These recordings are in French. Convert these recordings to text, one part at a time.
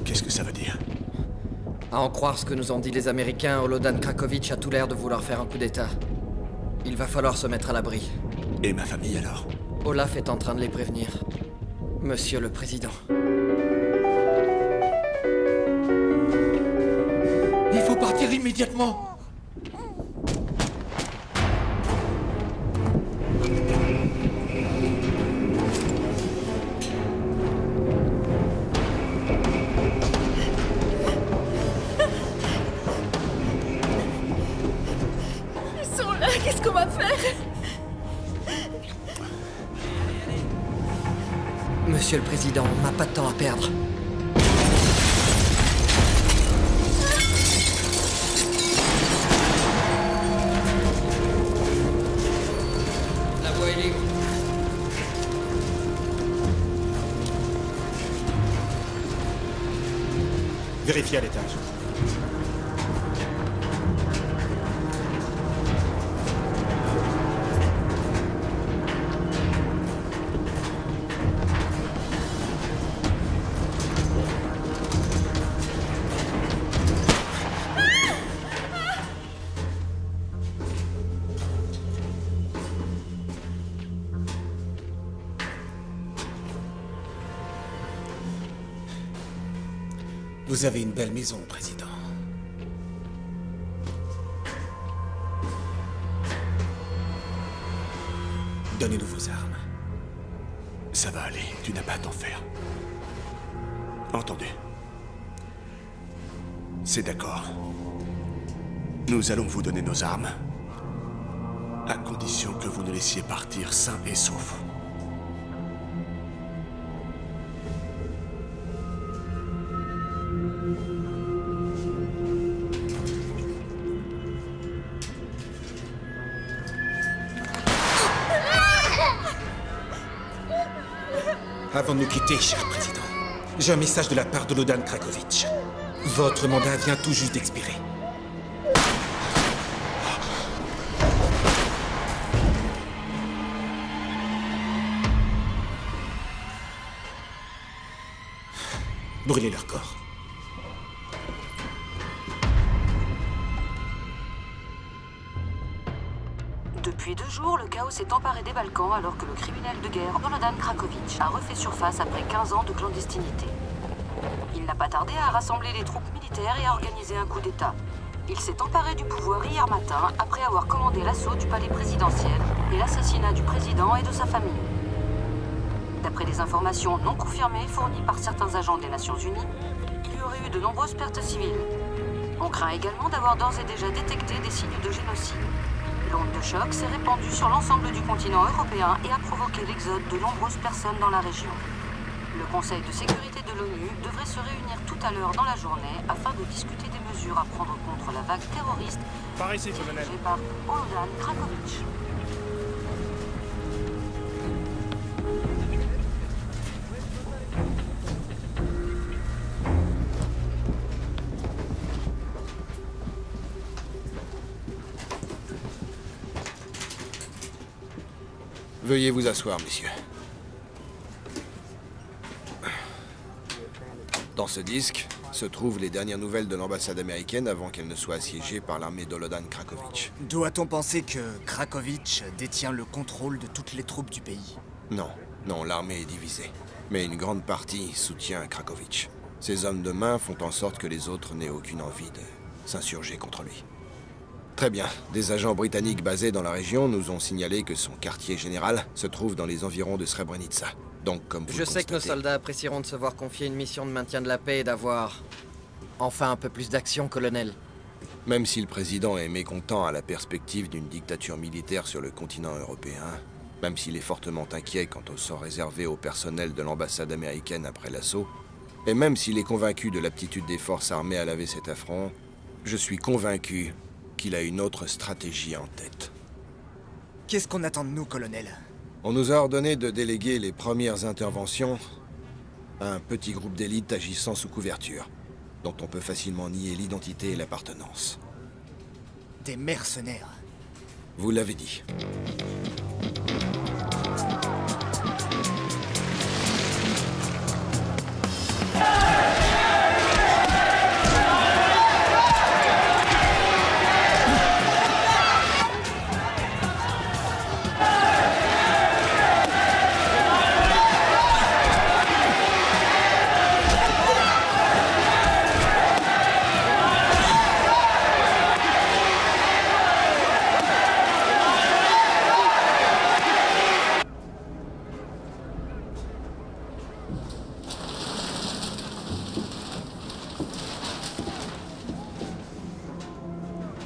Qu'est-ce que ça veut dire? À en croire ce que nous ont dit les Américains, Holodan Krakovic a tout l'air de vouloir faire un coup d'État. Il va falloir se mettre à l'abri. Et ma famille alors? Olaf est en train de les prévenir. Monsieur le Président. Il faut partir immédiatement. Ils sont là, qu'est-ce qu'on va faire? Monsieur le Président, on n'a pas de temps à perdre. La voie est libre. Vérifiez à l'étage. Vous avez une belle maison, Président. Donnez-nous vos armes. Ça va aller, tu n'as pas à t'en faire. Entendu. C'est d'accord. Nous allons vous donner nos armes. À condition que vous nous laissiez partir sains et saufs. Avant de nous quitter, cher Président, j'ai un message de la part de Holodan Krakovic. Votre mandat vient tout juste d'expirer. Brûlez leur corps. Depuis 2 jours, le chaos s'est emparé des Balkans alors que le criminel de guerre Holodan Krakovic a refait surface après 15 ans de clandestinité. Il n'a pas tardé à rassembler les troupes militaires et à organiser un coup d'État. Il s'est emparé du pouvoir hier matin après avoir commandé l'assaut du palais présidentiel et l'assassinat du président et de sa famille. D'après des informations non confirmées fournies par certains agents des Nations Unies, il y aurait eu de nombreuses pertes civiles. On craint également d'avoir d'ores et déjà détecté des signes de génocide. L'onde de choc s'est répandue sur l'ensemble du continent européen et a provoqué l'exode de nombreuses personnes dans la région. Le Conseil de sécurité de l'ONU devrait se réunir tout à l'heure dans la journée afin de discuter des mesures à prendre contre la vague terroriste dirigée par Holodan Krakovic. Veuillez vous asseoir, messieurs. Dans ce disque se trouvent les dernières nouvelles de l'ambassade américaine avant qu'elle ne soit assiégée par l'armée d'Holodan Krakovic. Doit-on penser que Krakovic détient le contrôle de toutes les troupes du pays? Non, non, l'armée est divisée. Mais une grande partie soutient Krakovic. Ses hommes de main font en sorte que les autres n'aient aucune envie de s'insurger contre lui. Très bien. Des agents britanniques basés dans la région nous ont signalé que son quartier général se trouve dans les environs de Srebrenica. Donc, comme vous Je le sais que nos constatez- soldats apprécieront de se voir confier une mission de maintien de la paix et d'avoir enfin un peu plus d'action, colonel. Même si le président est mécontent à la perspective d'une dictature militaire sur le continent européen, même s'il est fortement inquiet quant au sort réservé au personnel de l'ambassade américaine après l'assaut, et même s'il est convaincu de l'aptitude des forces armées à laver cet affront, je suis convaincu qu'il a une autre stratégie en tête. Qu'est-ce qu'on attend de nous, colonel? On nous a ordonné de déléguer les premières interventions à un petit groupe d'élite agissant sous couverture, dont on peut facilement nier l'identité et l'appartenance. Des mercenaires. Vous l'avez dit.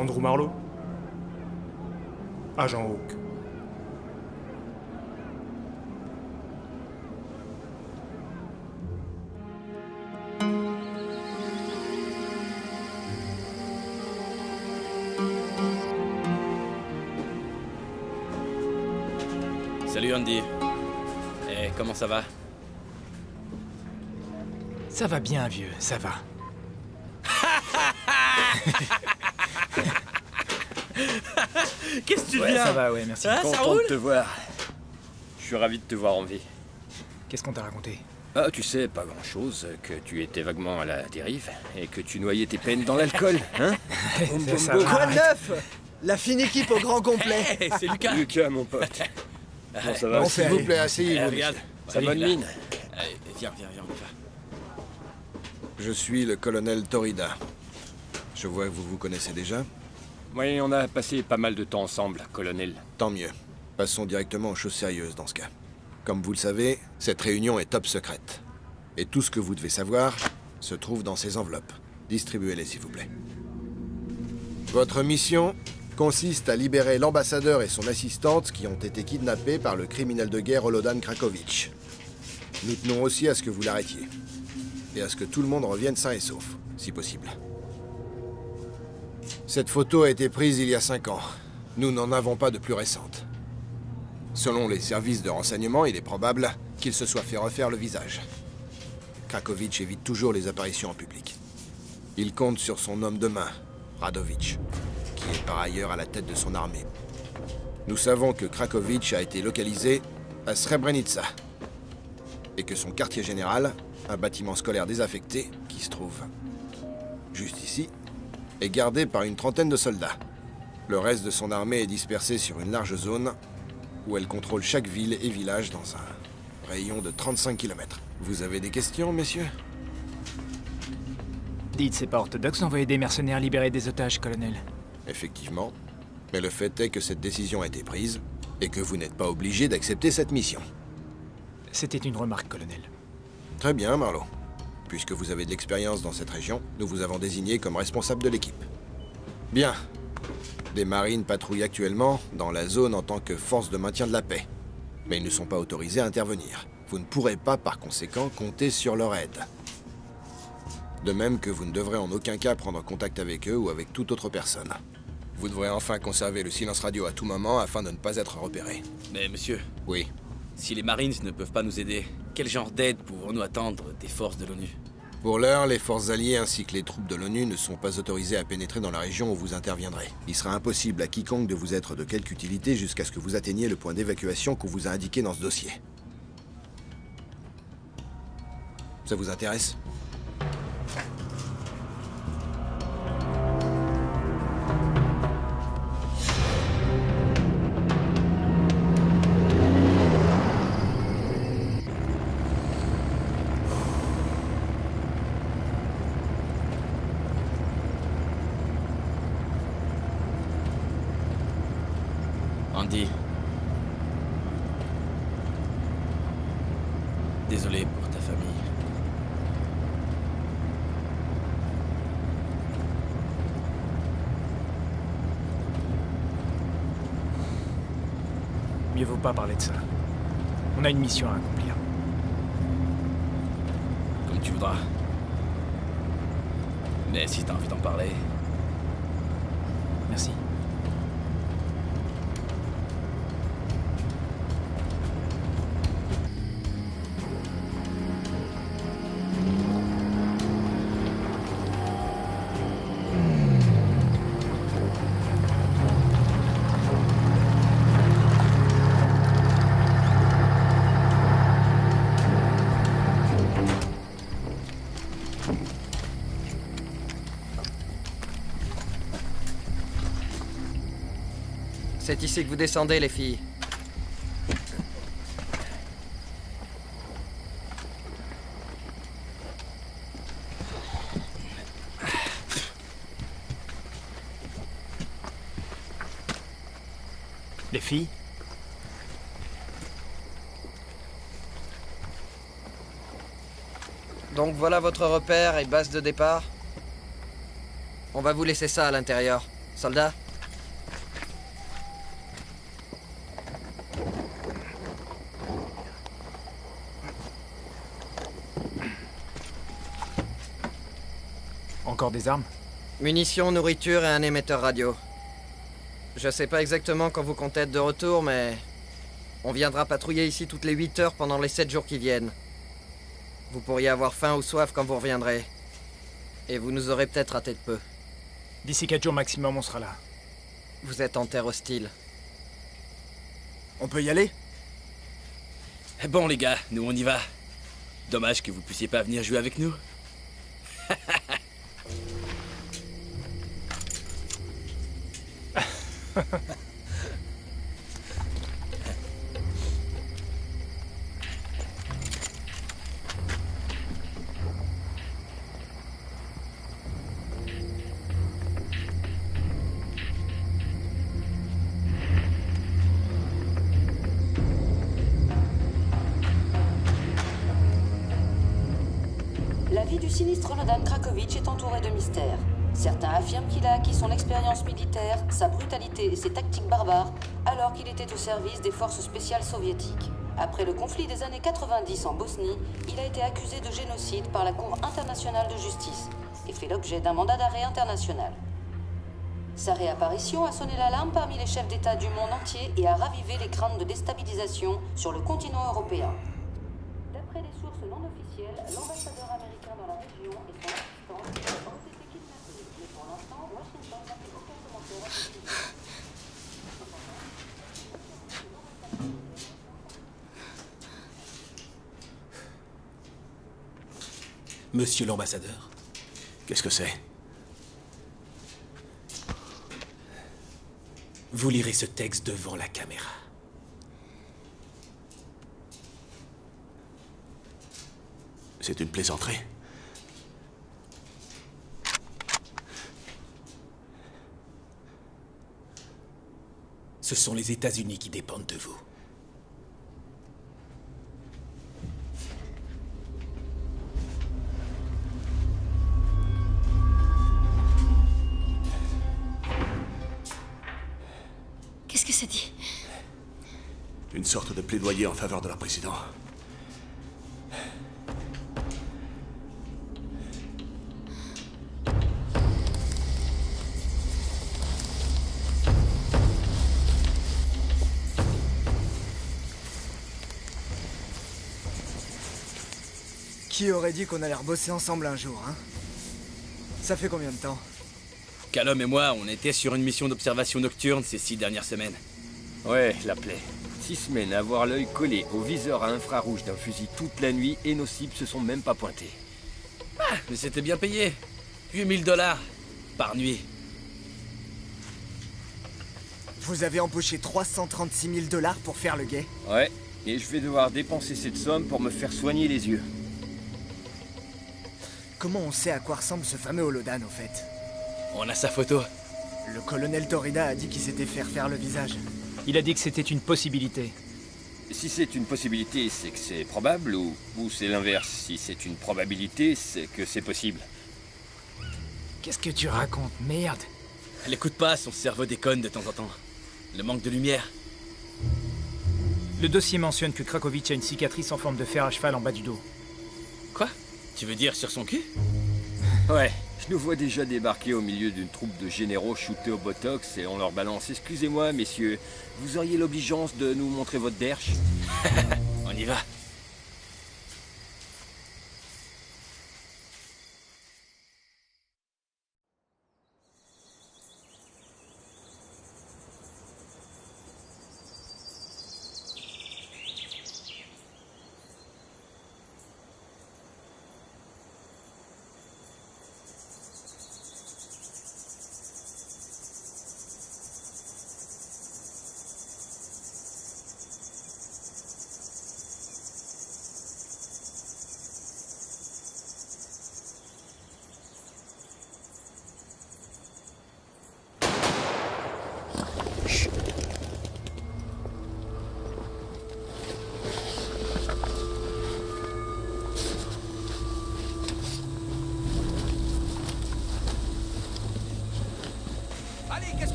Andrew Marlowe. Agent Hawk. Salut Andy. Eh, comment ça va? Ça va bien, vieux, ça va. Qu'est-ce que tu Ouais, viens? ça va, ouais, merci. Ah, ça Content roule de te voir. Je suis ravi de te voir en vie. Qu'est-ce qu'on t'a raconté? Ah, tu sais, pas grand-chose, que tu étais vaguement à la dérive et que tu noyais tes peines dans l'alcool, hein? Ça va. Quoi de neuf? La fine équipe au grand complet. Hey, c'est Lucas. Lucas, mon pote. Bon, ça va. Bon, S'il vous plaît, asseyez-vous. Regarde, Sa bonne mine. Allez, viens, on y va. Je suis le colonel Torrida. Je vois que vous vous connaissez déjà. Oui, on a passé pas mal de temps ensemble, colonel. Tant mieux. Passons directement aux choses sérieuses dans ce cas. Comme vous le savez, cette réunion est top secrète. Et tout ce que vous devez savoir se trouve dans ces enveloppes. Distribuez-les, s'il vous plaît. Votre mission consiste à libérer l'ambassadeur et son assistante qui ont été kidnappés par le criminel de guerre Olodan Krakovic. Nous tenons aussi à ce que vous l'arrêtiez. Et à ce que tout le monde revienne sain et sauf, si possible. Cette photo a été prise il y a 5 ans. Nous n'en avons pas de plus récente. Selon les services de renseignement, il est probable qu'il se soit fait refaire le visage. Krakovic évite toujours les apparitions en public. Il compte sur son homme de main, Radovic, qui est par ailleurs à la tête de son armée. Nous savons que Krakovic a été localisé à Srebrenica et que son quartier général, un bâtiment scolaire désaffecté qui se trouve juste ici, est gardé par une trentaine de soldats. Le reste de son armée est dispersé sur une large zone où elle contrôle chaque ville et village dans un rayon de 35 km. Vous avez des questions, messieurs? Dites, c'est pas orthodoxe d'envoyer des mercenaires libérer des otages, colonel. Effectivement. Mais le fait est que cette décision a été prise et que vous n'êtes pas obligé d'accepter cette mission. C'était une remarque, colonel. Très bien, Marlowe. Puisque vous avez de l'expérience dans cette région, nous vous avons désigné comme responsable de l'équipe. Bien. Des marines patrouillent actuellement dans la zone en tant que force de maintien de la paix. Mais ils ne sont pas autorisés à intervenir. Vous ne pourrez pas, par conséquent, compter sur leur aide. De même que vous ne devrez en aucun cas prendre contact avec eux ou avec toute autre personne. Vous devrez enfin conserver le silence radio à tout moment afin de ne pas être repéré. Mais monsieur, Oui. si les Marines ne peuvent pas nous aider, quel genre d'aide pouvons-nous attendre des forces de l'ONU? Pour l'heure, les forces alliées ainsi que les troupes de l'ONU ne sont pas autorisées à pénétrer dans la région où vous interviendrez. Il sera impossible à quiconque de vous être de quelque utilité jusqu'à ce que vous atteigniez le point d'évacuation qu'on vous a indiqué dans ce dossier. Ça vous intéresse ? Andy. Désolé pour ta famille. Mieux vaut pas parler de ça. On a une mission à accomplir. Comme tu voudras. Mais si t'as envie d'en parler... Merci. C'est ici que vous descendez, les filles. Les filles? Donc voilà votre repère et base de départ. On va vous laisser ça à l'intérieur. Soldat? Encore des armes? Munitions, nourriture et un émetteur radio. Je sais pas exactement quand vous comptez être de retour, mais... on viendra patrouiller ici toutes les 8 heures pendant les 7 jours qui viennent. Vous pourriez avoir faim ou soif quand vous reviendrez. Et vous nous aurez peut-être raté de peu. D'ici 4 jours maximum, on sera là. Vous êtes en terre hostile. On peut y aller? Bon les gars, nous on y va. Dommage que vous puissiez pas venir jouer avec nous. La vie du sinistre Lodan Krakovitch est entourée de mystères. Certains affirment qu'il a acquis son expérience militaire, sa brutalité et ses tactiques barbares alors qu'il était au service des forces spéciales soviétiques. Après le conflit des années 90 en Bosnie, il a été accusé de génocide par la Cour internationale de justice et fait l'objet d'un mandat d'arrêt international. Sa réapparition a sonné l'alarme parmi les chefs d'État du monde entier et a ravivé les craintes de déstabilisation sur le continent européen. D'après des sources non officielles, l'ambassadeur américain dans la région et son assistant ont été kidnappés. Mais pour l'instant, Washington n'a fait aucun commentaire à ce sujet. Monsieur l'ambassadeur, Qu'est-ce que c'est? vous lirez ce texte devant la caméra. C'est une plaisanterie. Ce sont les États-Unis qui dépendent de vous. Qu'est-ce que ça dit? Une sorte de plaidoyer en faveur de leur président. Qui aurait dit qu'on allait rebosser ensemble un jour, hein? Ça fait combien de temps? Callum et moi, on était sur une mission d'observation nocturne ces 6 dernières semaines. Ouais, la plaie. 6 semaines à avoir l'œil collé au viseur à infrarouge d'un fusil toute la nuit et nos cibles se sont même pas pointées. Ah, mais c'était bien payé. 8000 $ par nuit. Vous avez empoché 336 000 $ pour faire le guet? Ouais, et je vais devoir dépenser cette somme pour me faire soigner les yeux. Comment on sait à quoi ressemble ce fameux Holodan, au fait? On a sa photo. Le colonel Torrida a dit qu'il s'était fait refaire le visage. Il a dit que c'était une possibilité. Si c'est une possibilité, c'est que c'est probable, ou c'est l'inverse. Si c'est une probabilité, c'est que c'est possible. Qu'est-ce que tu racontes? Merde. Elle écoute pas, son cerveau déconne de temps en temps. Le manque de lumière. Le dossier mentionne que Krakovitch a une cicatrice en forme de fer à cheval en bas du dos. Quoi? Tu veux dire sur son cul? Ouais, je nous vois déjà débarquer au milieu d'une troupe de généraux shootés au botox et on leur balance « Excusez-moi, messieurs, vous auriez l'obligeance de nous montrer votre derche ?» On y va.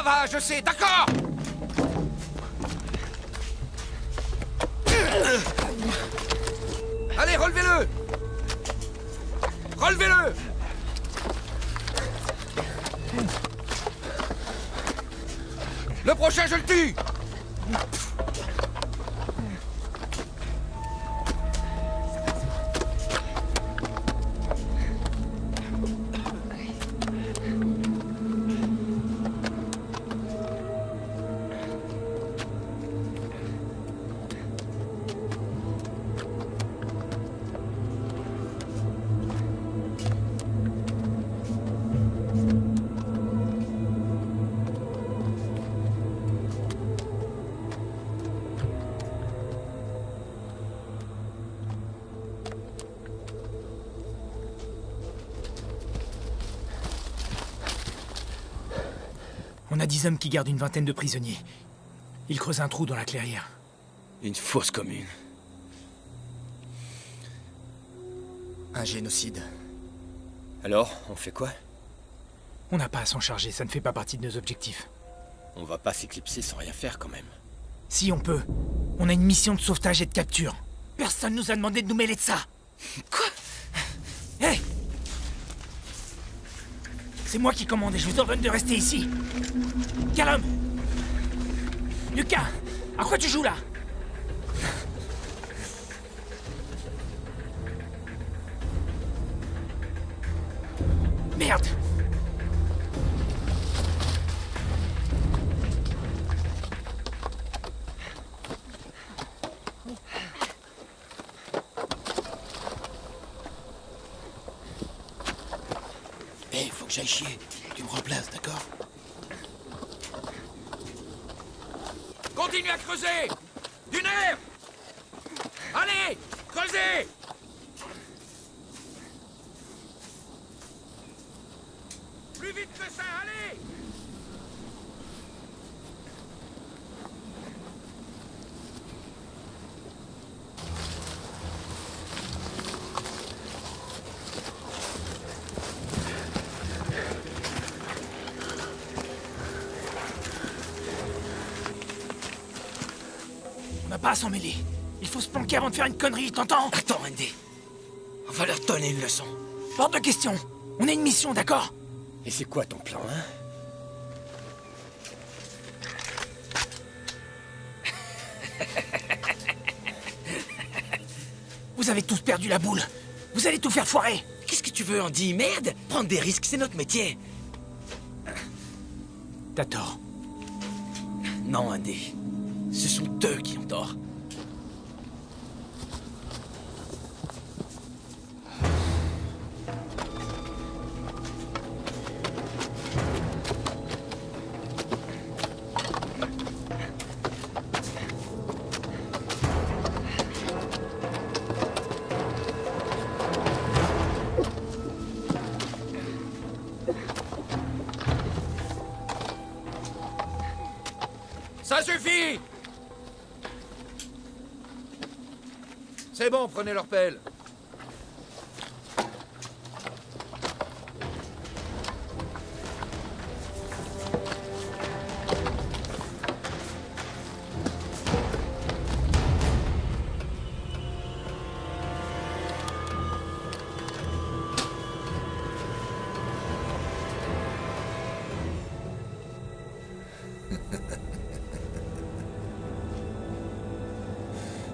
Ça va, je sais, d'accord. Allez, relevez-le. Relevez-le. Le prochain, je le tue. On a 10 hommes qui gardent une vingtaine de prisonniers. Ils creusent un trou dans la clairière. Une fosse commune. Un génocide. Alors, on fait quoi? On n'a pas à s'en charger, ça ne fait pas partie de nos objectifs. On va pas s'éclipser sans rien faire quand même. Si on peut. On a une mission de sauvetage et de capture. Personne nous a demandé de nous mêler de ça. Quoi? Hé! C'est moi qui commande et je vous ordonne de rester ici. Callum! Lucas! À quoi tu joues là? Merde! Hé, faut que j'aille chier. Tu me remplaces, d'accord? Continuez à creuser. Du nerf. Allez, creusez. Plus vite que ça, allez. On n'a pas à s'en mêler. Il faut se planquer avant de faire une connerie, t'entends? Attends, Andy. On va leur donner une leçon. Hors de question. On a une mission, d'accord? Et c'est quoi ton plan, hein? Vous avez tous perdu la boule. Vous allez tout faire foirer. Qu'est-ce que tu veux, Andy? Merde! Prendre des risques, c'est notre métier. T'as tort. Non, Andy. Ce sont eux qui ont tort. Ça suffit. C'est bon, prenez leur pelle.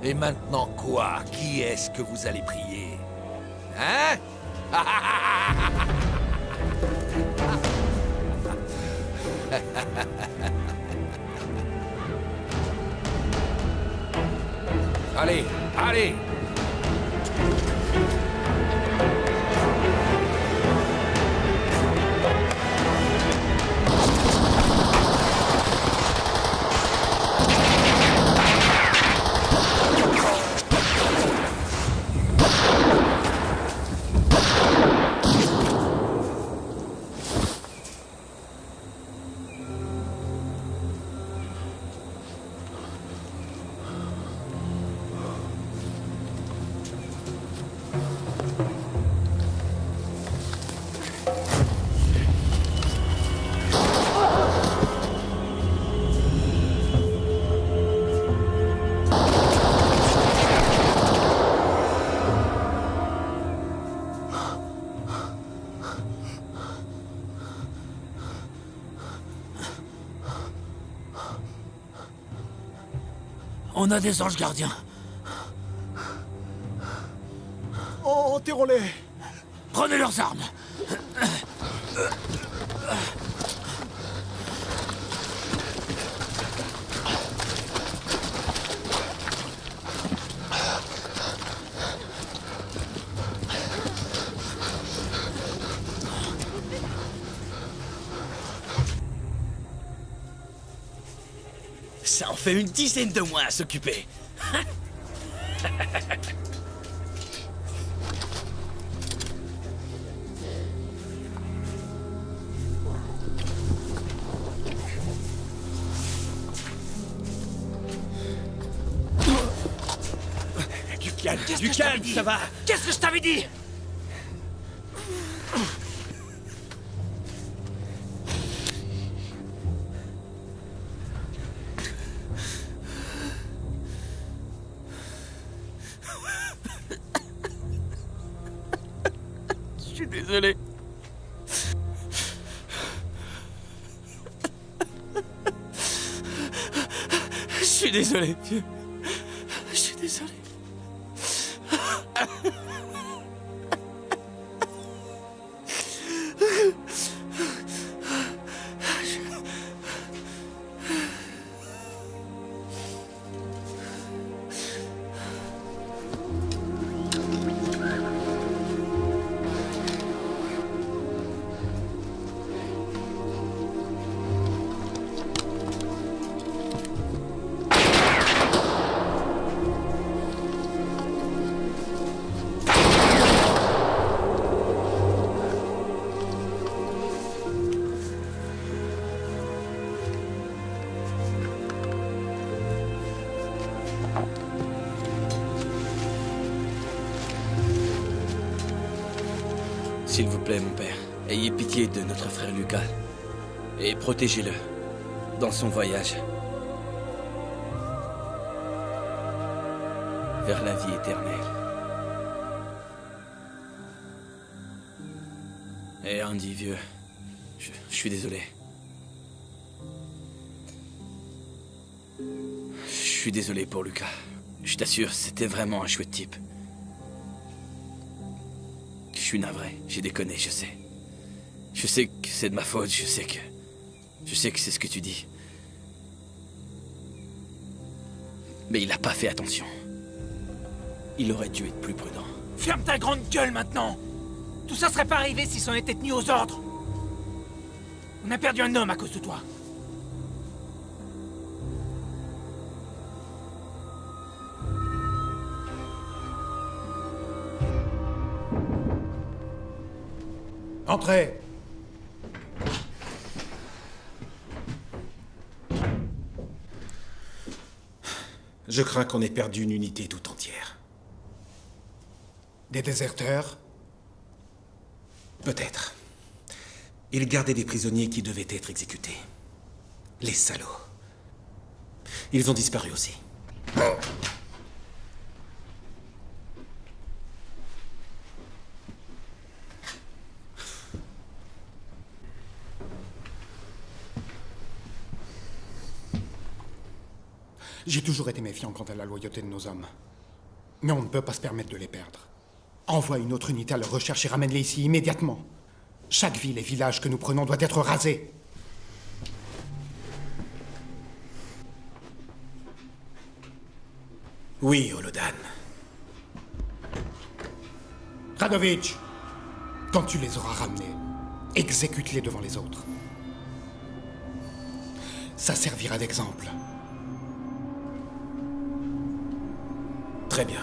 Et maintenant quoi? Qui est-ce que vous allez prier? Hein? Allez, allez. On a des anges gardiens. Enterrons-les. Prenez leurs armes. Ça en fait une dizaine de moins à s'occuper. Du calme, ça va. Qu'est-ce que je t'avais dit? Je suis désolé. Je suis désolé, vieux. Je suis désolé. S'il vous plaît, mon père, ayez pitié de notre frère Lucas. Et protégez-le dans son voyage vers la vie éternelle. Et Andy, vieux, je suis désolé. Je suis désolé pour Lucas. Je t'assure, c'était vraiment un chouette type. Je suis navré, j'ai déconné, je sais. Je sais que c'est de ma faute, je sais que c'est ce que tu dis. Mais il n'a pas fait attention. Il aurait dû être plus prudent. Ferme ta grande gueule maintenant. Tout ça serait pas arrivé si c'en était tenu aux ordres. On a perdu un homme à cause de toi. Entrez. Je crains qu'on ait perdu une unité tout entière. Des déserteurs? Peut-être. Ils gardaient des prisonniers qui devaient être exécutés. Les salauds. Ils ont disparu aussi. J'ai toujours été méfiant quant à la loyauté de nos hommes. Mais on ne peut pas se permettre de les perdre. Envoie une autre unité à leur recherche et ramène-les ici immédiatement. Chaque ville et village que nous prenons doit être rasé. Oui, Holodan. Radovic, quand tu les auras ramenés, exécute-les devant les autres. Ça servira d'exemple. Très bien.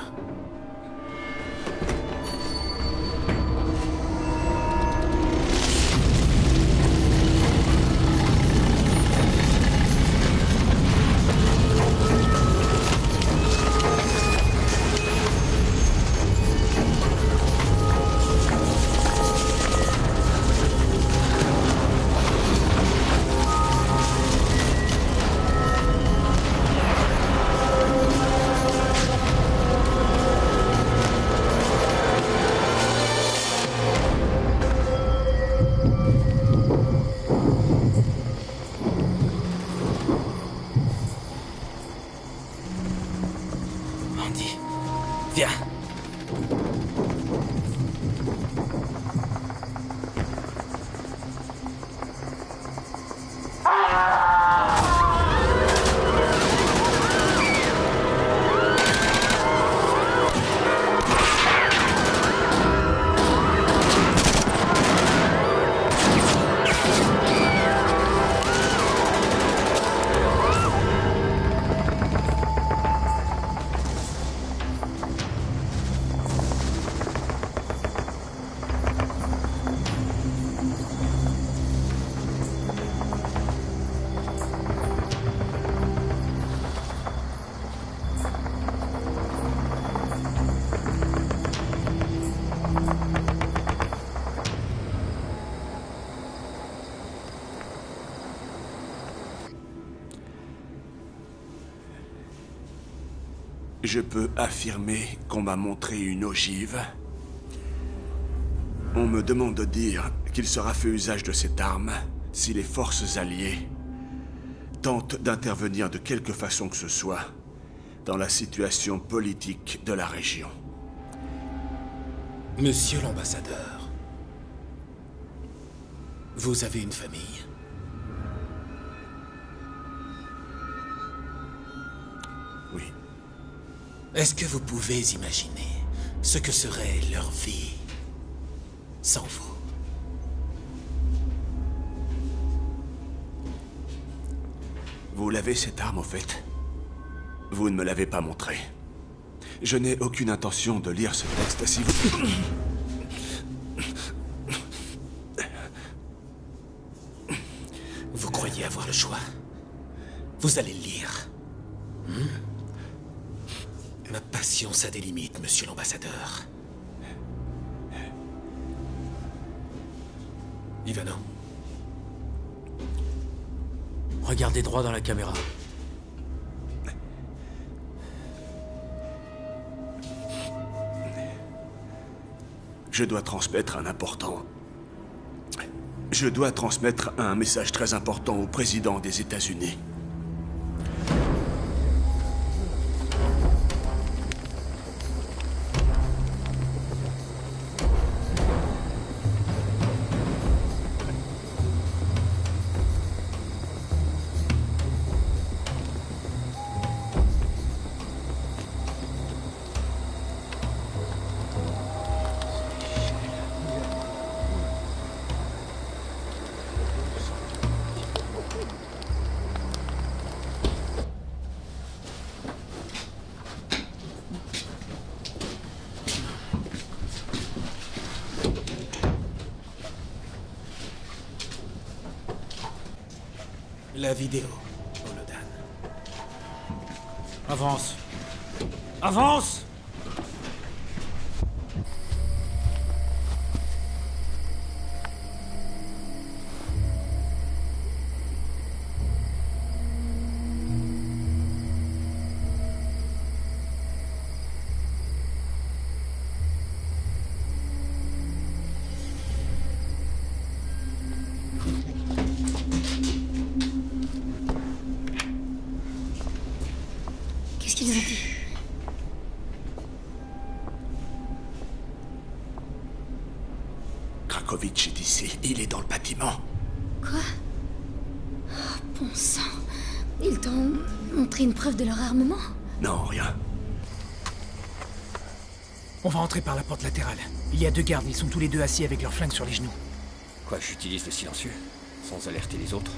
Je peux affirmer qu'on m'a montré une ogive. On me demande de dire qu'il sera fait usage de cette arme si les forces alliées tentent d'intervenir de quelque façon que ce soit dans la situation politique de la région. Monsieur l'ambassadeur, vous avez une famille? Oui. Est-ce que vous pouvez imaginer ce que serait leur vie sans vous? Vous l'avez, cette arme, au fait? Vous ne me l'avez pas montrée. Je n'ai aucune intention de lire ce texte si vous... Vous croyez avoir le choix? Vous allez le lire. Ma patience a des limites, monsieur l'ambassadeur. Ivano. Regardez droit dans la caméra. Je dois transmettre Je dois transmettre un message très important au président des États-Unis. La vidéo, Holodan. Avance. Avance! Qu'est-ce qu'ils ont dit? Krakovitch est ici. Il est dans le bâtiment. Quoi? Oh, bon sang. Ils t'ont montré une preuve de leur armement? Non, rien. On va entrer par la porte latérale. Il y a 2 gardes, ils sont tous les 2 assis avec leurs flingues sur les genoux. Quoi, j'utilise le silencieux? Sans alerter les autres?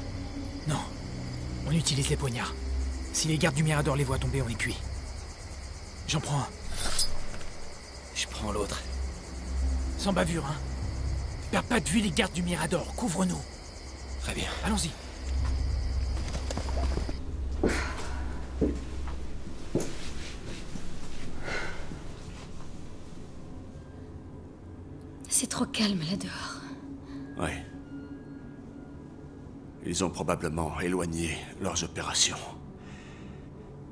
Non. On utilise les poignards. Si les gardes du Mirador les voient tomber, on est cuit. J'en prends un. Je prends l'autre. Sans bavure, hein. Perds pas de vue les gardes du Mirador. Couvre-nous. Très bien. Allons-y. C'est trop calme là dehors. Ouais. Ils ont probablement éloigné leurs opérations.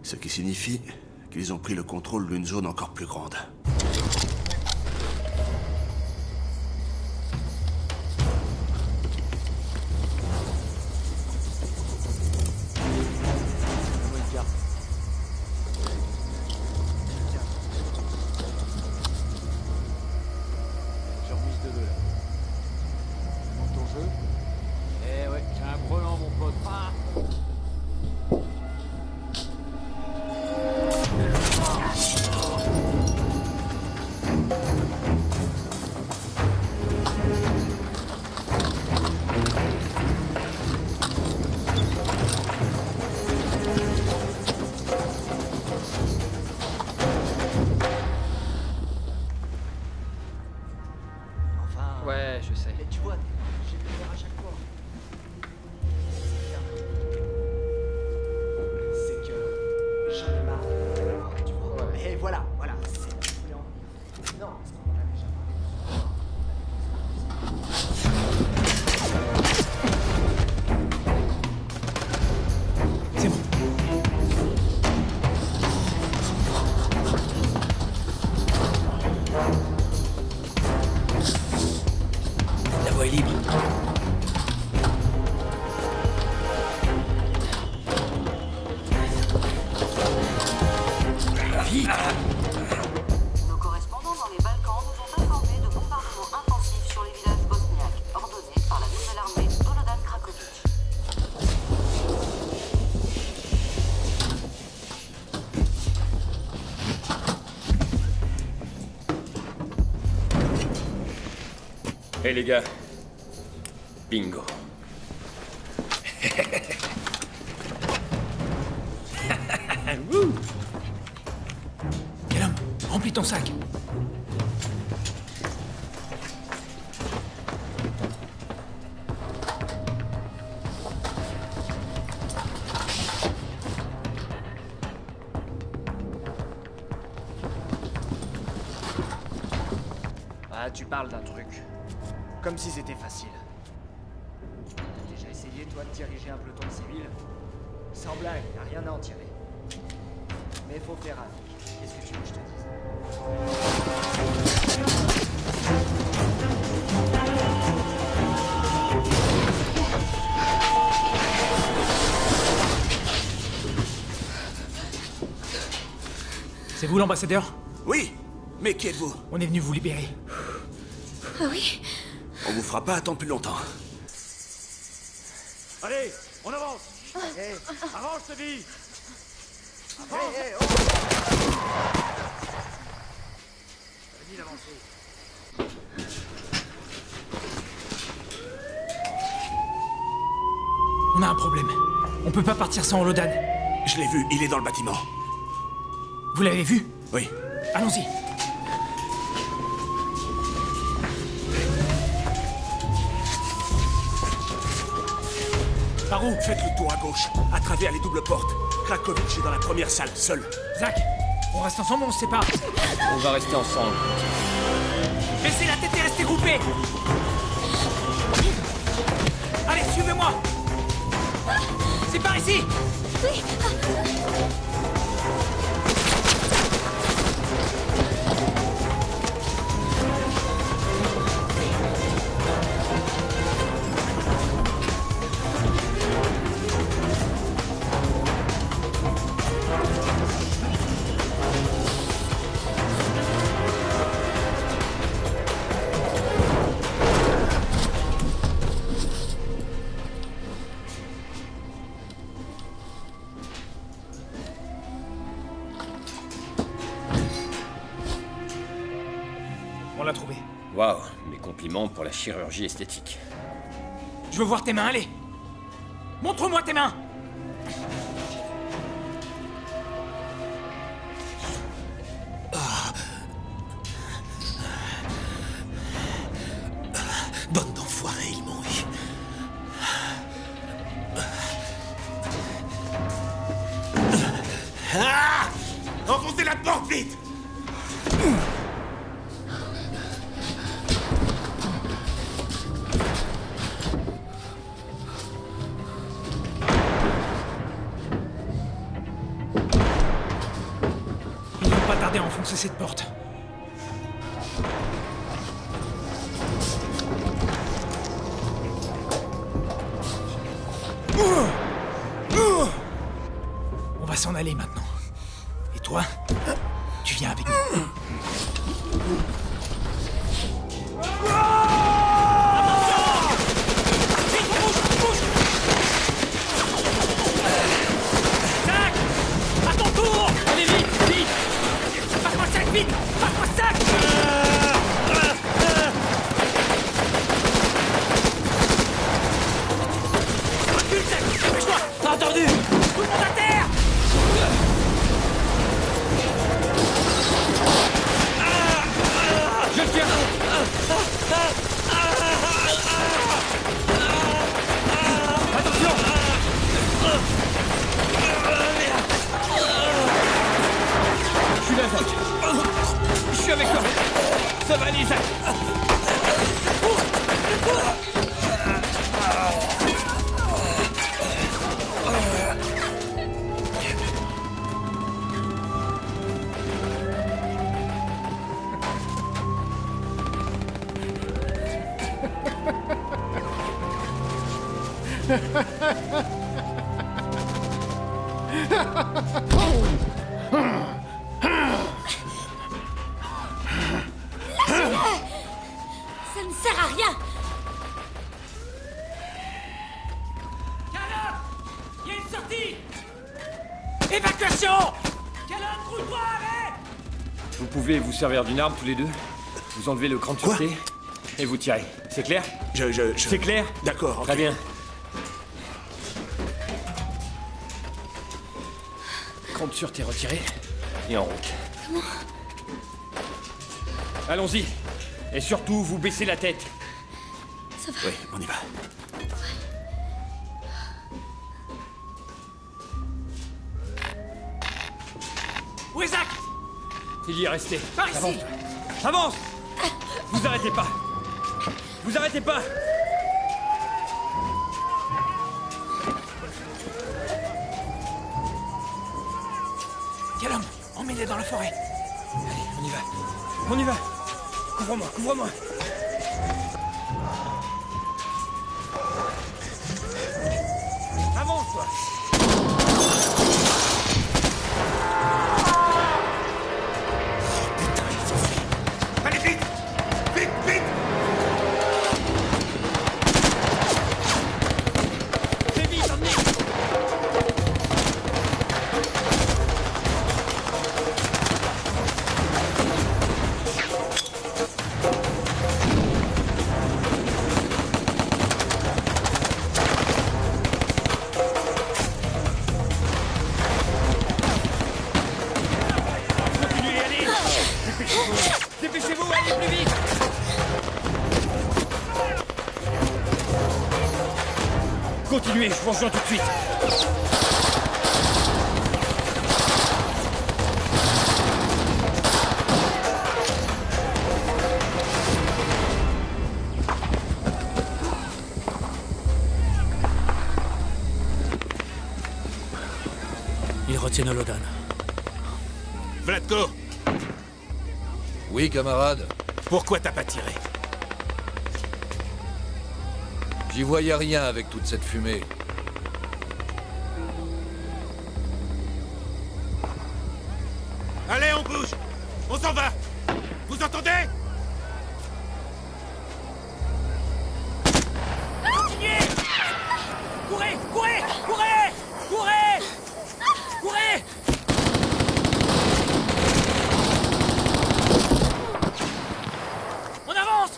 Ce qui signifie qu'ils ont pris le contrôle d'une zone encore plus grande. Hey les gars. Bingo. Quel homme, remplis ton sac. Ah, tu parles d'un truc. Comme si c'était facile. T'as déjà essayé, toi, de diriger un peloton civil? Sans blague, y'a rien à en tirer. Mais faut faire avec. Qu'est-ce que tu veux que je te dise? C'est vous l'ambassadeur? Oui, mais qui êtes-vous? On est venu vous libérer. Ah oui? On vous fera pas attendre plus longtemps. Allez, on avance. Avance, Levi. Avance. Vas-y d'avancer. On a un problème. On peut pas partir sans Holodan. Je l'ai vu, il est dans le bâtiment. Vous l'avez vu? Oui. Allons-y. Par où? Faites le tour à gauche, à travers les doubles portes. Krakovitch est dans la première salle, seul. Zach, on reste ensemble ou on se sépare? On va rester ensemble. Baissez la tête et restez groupés. Allez, suivez-moi. C'est par ici. Oui. On l'a trouvé. Waouh, mes compliments pour la chirurgie esthétique. Je veux voir tes mains, allez. Montre-moi tes mains. Bande d'enfoirés, ils m'ont eu. Ah! Enfoncez la porte, vite! Ils vont pas tarder à enfoncer cette porte. On va s'en aller maintenant. Et toi, tu viens avec nous. Zach! À ton tour! Allez, vite, vite! Passe-moi Zach, vite! Passe-moi Zach! Recule, Zach! Dépêche-toi! T'as entendu? Tout le monde à terre! Je tiens. Attention! Je suis là, Zach. Je suis avec toi. Ça va aller, Zach. Ça ne sert à rien. Calum! Il y a une sortie! Évacuation! Calum, roule-toi, arrête! Vous pouvez vous servir d'une arme tous les deux. Vous enlevez le cran de sûreté et vous tirez. C'est clair? Je... C'est clair? D'accord, ok. Très bien. Compte sur tes retirés et en route. Comment? Allons-y. Et surtout, vous baissez la tête. Ça va? Oui, on y va. Où est Zach? Il y est resté. Par ici! Avance. Avance! Vous arrêtez pas! Vous arrêtez pas! Quel homme? Emmène-les dans la forêt. Allez, on y va. On y va! Couvre-moi, couvre-moi! Avance, toi! Allez, vite! Vite, vite! C'est vite, emmenez! Continuez, allez! Dépêchez-vous! Dépêchez-vous, allez plus vite! Continuez, je vous rejoins tout de suite. Ils retiennent Lodan. Vladko, Oui, camarade. pourquoi t'as pas tiré? J'y voyais rien avec toute cette fumée. Allez, on bouge! On s'en va! Vous entendez? Continuez! Courez! Courez! Courez! Courez! Courez! On avance!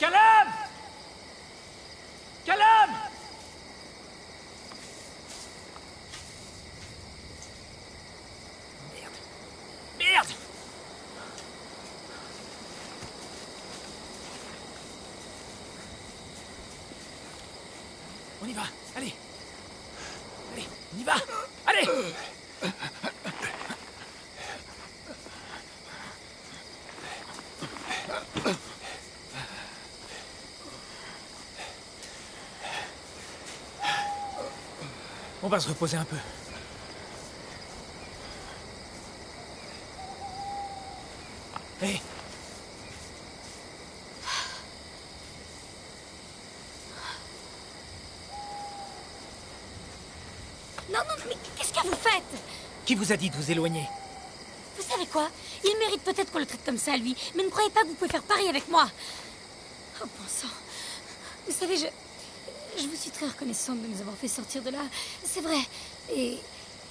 Calum! Calum! Merde. Merde! On y va. Allez. Allez, on y va. Allez! On va se reposer un peu. Hé! Non, non, mais qu'est-ce que vous faites? Qui vous a dit de vous éloigner? Vous savez quoi? Il mérite peut-être qu'on le traite comme ça, lui. Mais ne croyez pas que vous pouvez faire pareil avec moi. Oh, bon sang. Vous savez, je vous suis très reconnaissante de nous avoir fait sortir de là. C'est vrai. Et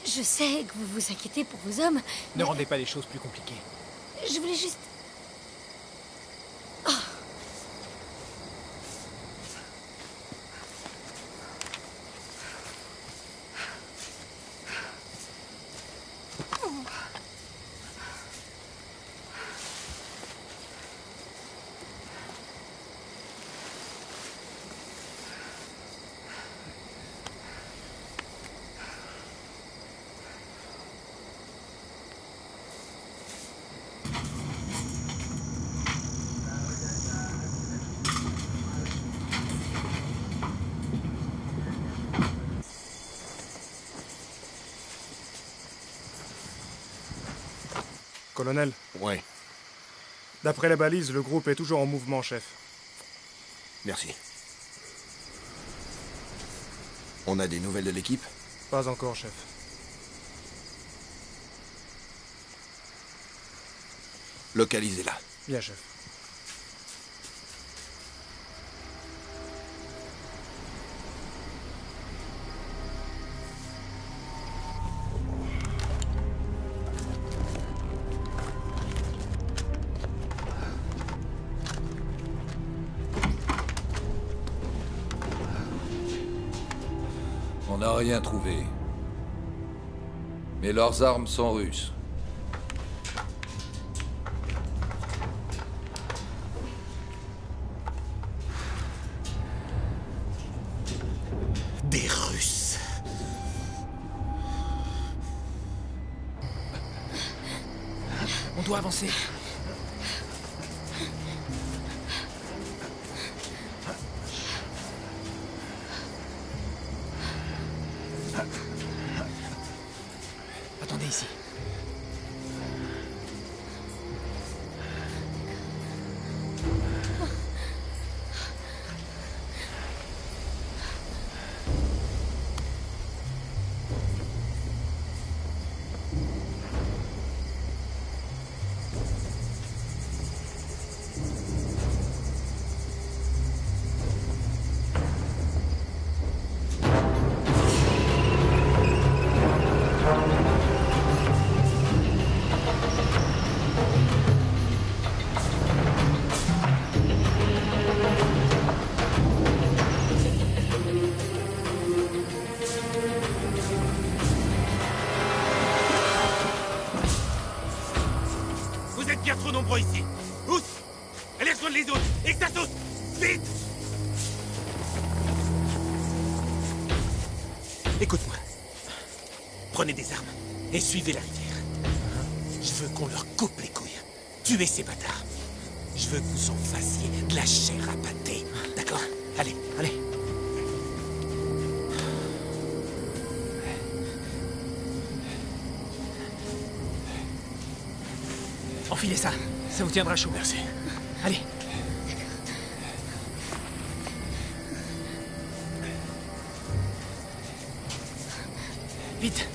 je sais que vous vous inquiétez pour vos hommes. Ne rendez pas les choses plus compliquées. Je voulais juste... Oh. Colonel. Ouais. D'après la balise, le groupe est toujours en mouvement, chef. Merci. On a des nouvelles de l'équipe? Pas encore, chef. Localisez-la. Bien, chef. On n'a rien trouvé. Mais leurs armes sont russes. Des Russes. On doit avancer. Attendez ici. Vous êtes bien trop nombreux ici. Ous! Allez rejoindre les autres. Extasos! Vite! Écoute-moi. Prenez des armes et suivez la rivière. Je veux qu'on leur coupe les couilles. Tuez ces bâtards. Je veux que vous en fassiez de la chair à pâté. D'accord? Allez, allez. Enfilez ça. Ça vous tiendra chaud. Merci. Allez. Vite.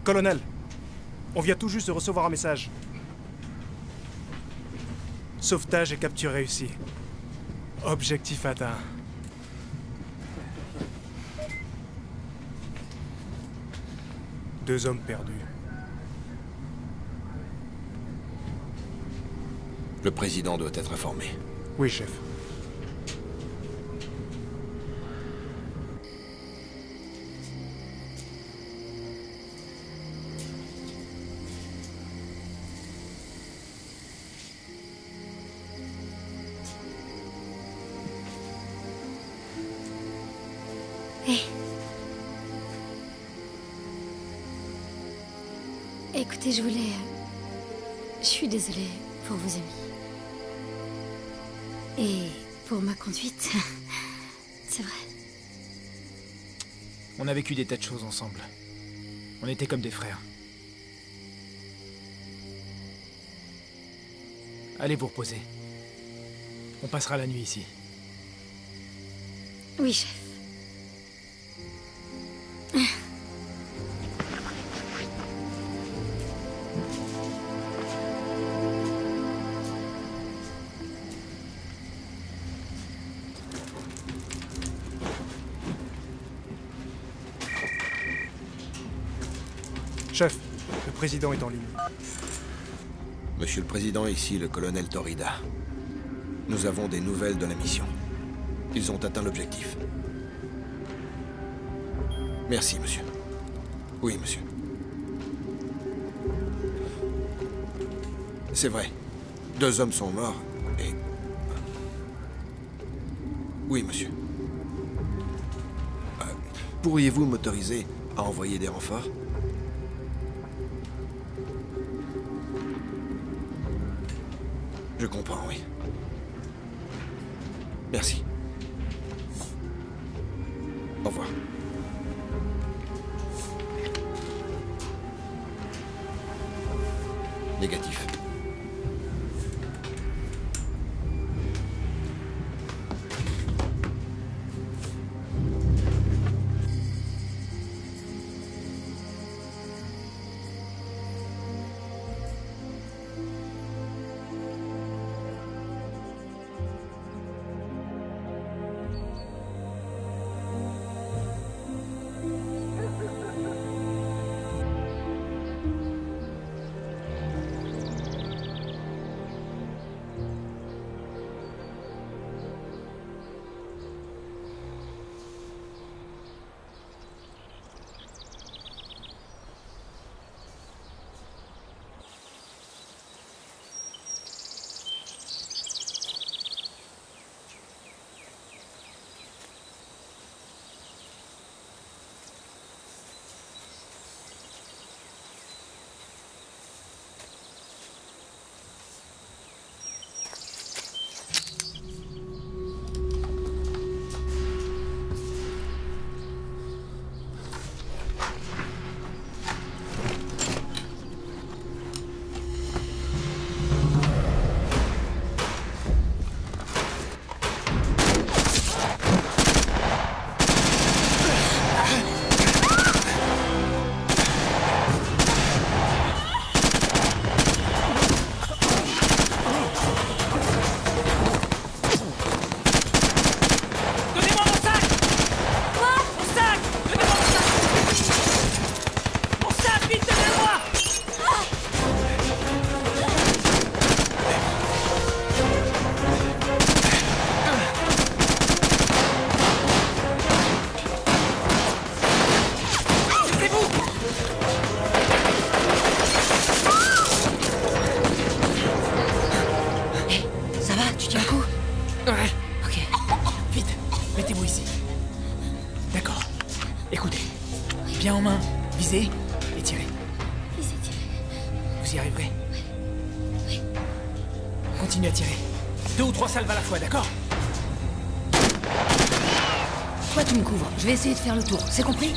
Colonel, on vient tout juste de recevoir un message. Sauvetage et capture réussie. Objectif atteint. Deux hommes perdus. Le président doit être informé. Oui, chef. Écoutez, je voulais... Je suis désolée pour vos amis. Et pour ma conduite. C'est vrai. On a vécu des tas de choses ensemble. On était comme des frères. Allez vous reposer. On passera la nuit ici. Oui, chef. Chef, le président est en ligne. Monsieur le Président, ici le colonel Torrida. Nous avons des nouvelles de la mission. Ils ont atteint l'objectif. Merci, monsieur. Oui, monsieur. C'est vrai. 2 hommes sont morts et... Oui, monsieur. Pourriez-vous m'autoriser à envoyer des renforts? Je comprends, oui. Merci. Au revoir. Négatif. Bien en main, visez et tirez. Visez, tirez. Vous y arriverez. Oui. Continuez à tirer. 2 ou 3 salves à la fois, d'accord? Toi, tu me couvres. Je vais essayer de faire le tour. C'est compris?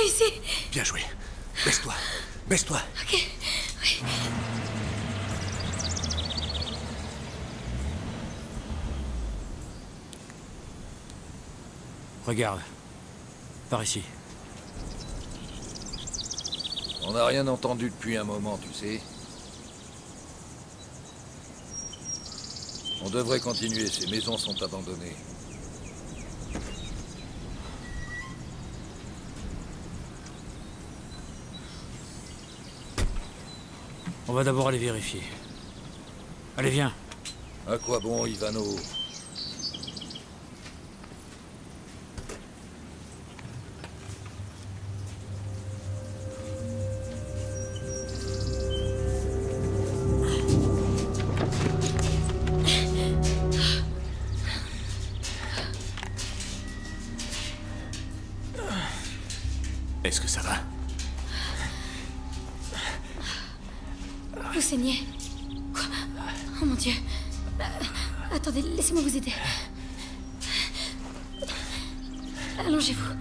ici. Bien joué. Baisse-toi. Baisse-toi. Ok. Oui. Regarde. Par ici. On n'a rien entendu depuis un moment, tu sais. On devrait continuer, ces maisons sont abandonnées. On va d'abord aller vérifier. Allez, viens. À quoi bon, Ivano? Est-ce que ça va? Vous saignez. Quoi? Oh mon Dieu. Attendez, laissez-moi vous aider. Allongez-vous.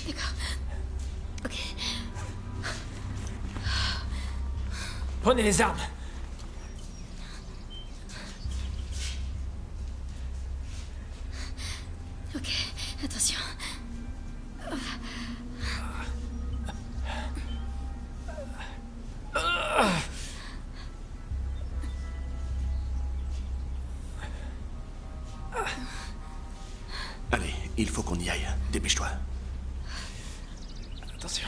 D'accord. Ok. Prenez les armes. Ok, attention. Allez, il faut qu'on y aille. Dépêche-toi. Attention.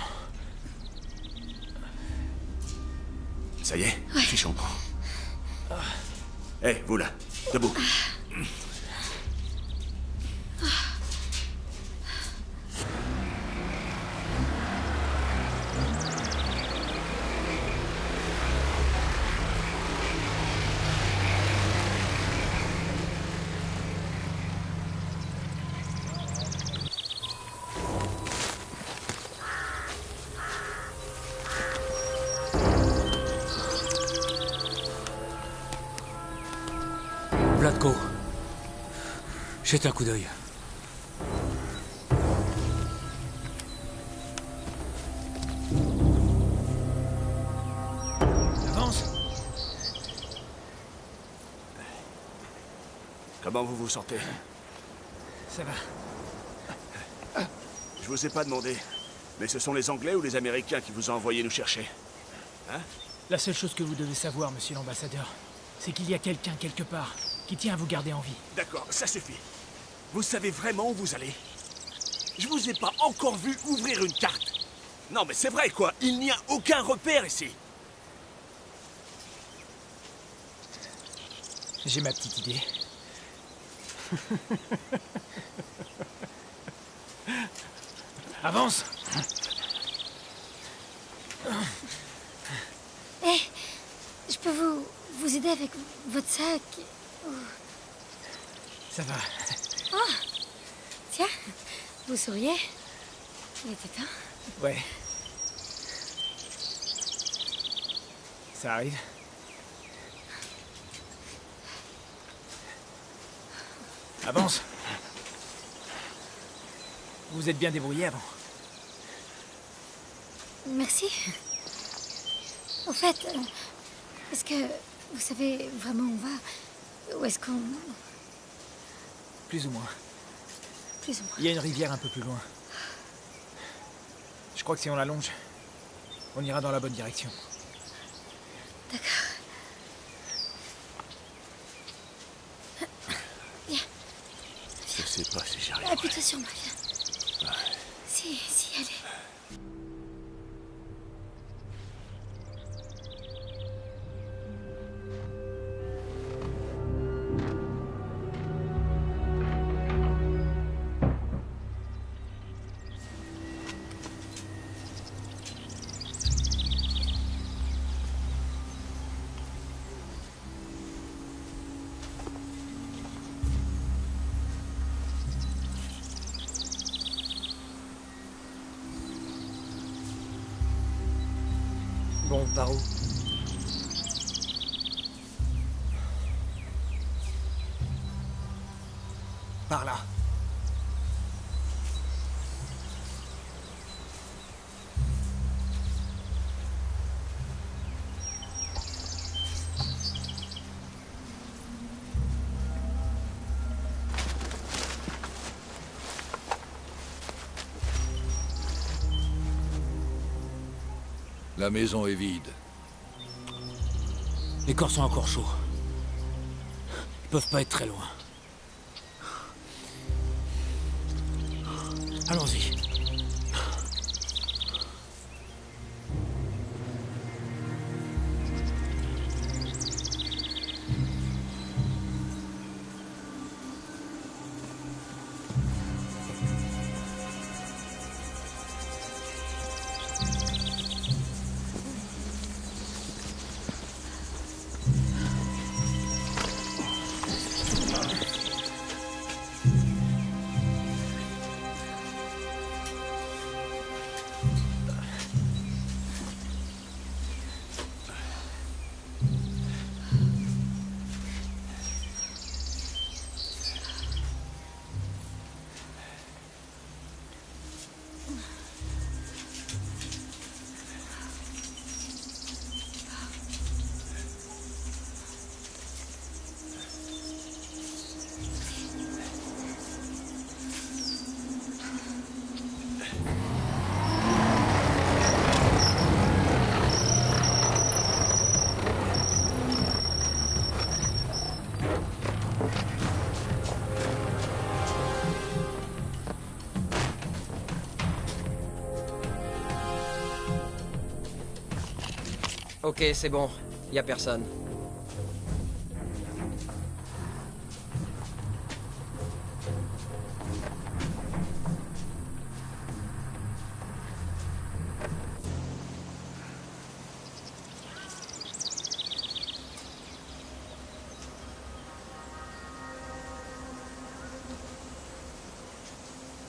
Ça y est, fichons. Hé, vous là, debout. Vlatko. Jette un coup d'œil. Avance. Comment vous vous sentez? Ça va. Je vous ai pas demandé, mais ce sont les Anglais ou les Américains qui vous ont envoyé nous chercher? Hein? La seule chose que vous devez savoir, monsieur l'ambassadeur, c'est qu'il y a quelqu'un quelque part qui tient à vous garder en vie. D'accord, ça suffit. Vous savez vraiment où vous allez? Je vous ai pas encore vu ouvrir une carte. Non mais c'est vrai quoi, il n'y a aucun repère ici. J'ai ma petite idée. Avance. Eh, je peux vous aider avec votre sac? Ça va. Ah, tiens, vous souriez? Il est éteint. Ouais. Ça arrive. Avance. Vous vous êtes bien débrouillé avant. Merci. En fait, est-ce que vous savez vraiment où on va? Ou est-ce qu'on... Plus ou moins. Plus ou moins. Il y a une rivière un peu plus loin. Je crois que si on la longe, on ira dans la bonne direction. D'accord. Viens. Je sais pas si j'y arrive. Appuie-toi sur moi, viens. Si, allez. Bon, par où? Par là. La maison est vide. Les corps sont encore chauds. Ils peuvent pas être très loin. Allons-y. Ok, c'est bon. Y a personne.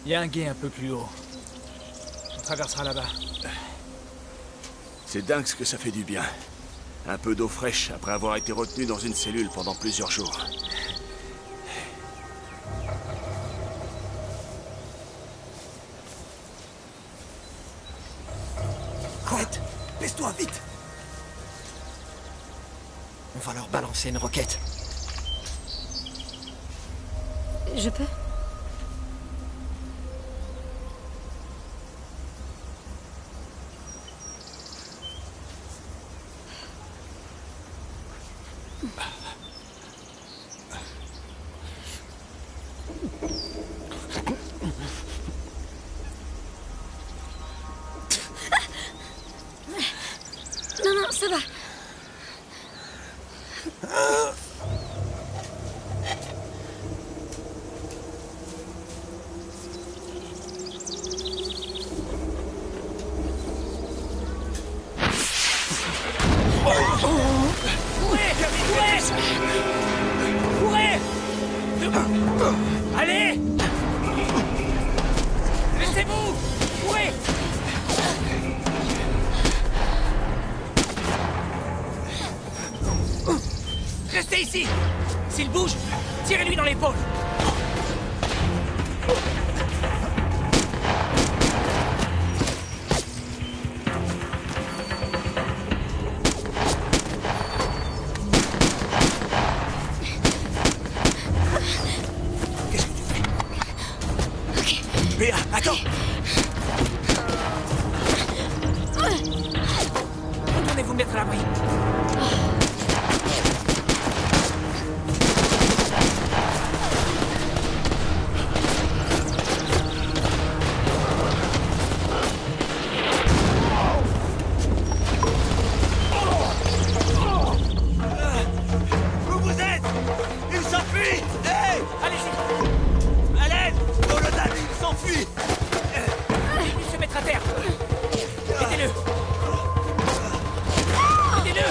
Il y a un gué un peu plus haut. On traversera là-bas. C'est dingue ce que ça fait du bien. Un peu d'eau fraîche après avoir été retenu dans une cellule pendant plusieurs jours. Arrête! Laisse-toi, vite! On va leur balancer une roquette. Je peux? Non, non, ça va. Courez! Allez! Laissez-vous! Courez! Restez ici! S'il bouge, tirez-lui dans l'épaule! Béa, attends! Retournez vous mettre à l'abri. Où vous êtes? Il s'enfuit! Hé! Allez-y! À l'aide! Holodan, il s'enfuit! Il se mettra à terre! Aidez-le! Aidez-le!